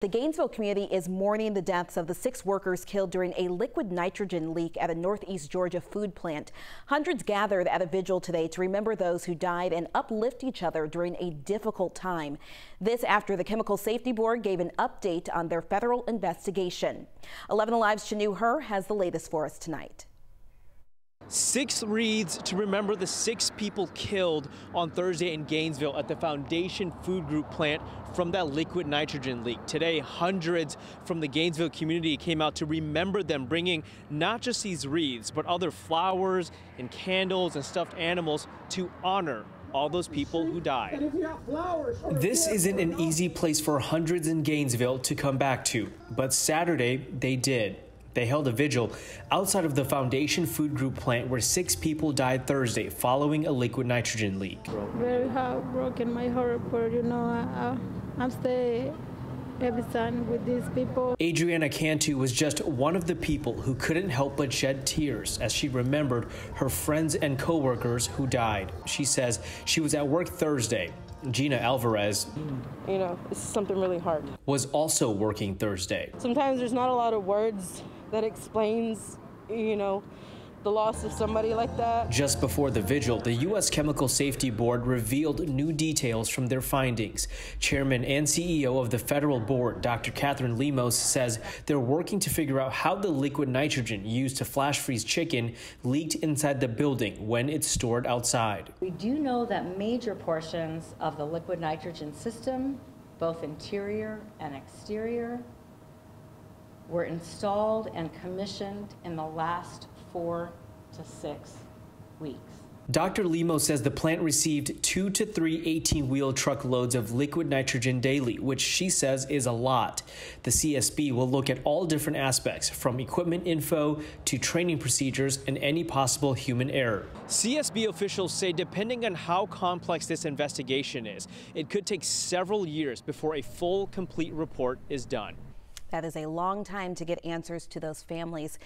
The Gainesville community is mourning the deaths of the 6 workers killed during a liquid nitrogen leak at a Northeast Georgia food plant. Hundreds gathered at a vigil today to remember those who died and uplift each other during a difficult time. This after the Chemical Safety Board gave an update on their federal investigation. 11 Alive's Chanu Her has the latest for us tonight. 6 wreaths to remember the 6 people killed on Thursday in Gainesville at the Foundation Food Group plant from that liquid nitrogen leak. Today, hundreds from the Gainesville community came out to remember them, bringing not just these wreaths, but other flowers and candles and stuffed animals to honor all those people who died. This isn't an easy place for hundreds in Gainesville to come back to, but Saturday they did. They held a vigil outside of the Foundation Food Group plant where 6 people died Thursday following a liquid nitrogen leak. Very heartbroken, my heart, but I'm staying every time with these people. Adriana Cantu was just one of the people who couldn't help but shed tears as she remembered her friends and co-workers who died. She says she was at work Thursday. Gina Alvarez, it's something really hard, was also working Thursday. Sometimes there's not a lot of words that explains, the loss of somebody like that. Just before the vigil, the U.S. Chemical Safety Board revealed new details from their findings. Chairman and CEO of the federal board, Dr. Catherine Lemos, says they're working to figure out how the liquid nitrogen used to flash freeze chicken leaked inside the building when it's stored outside. We do know that major portions of the liquid nitrogen system, both interior and exterior, were installed and commissioned in the last 4 to 6 weeks. Dr. Lemos says the plant received 2 to 3 18-wheel truckloads of liquid nitrogen daily, which she says is a lot. The CSB will look at all different aspects, from equipment info to training procedures and any possible human error. CSB officials say depending on how complex this investigation is, it could take several years before a full, complete report is done. That is a long time to get answers to those families.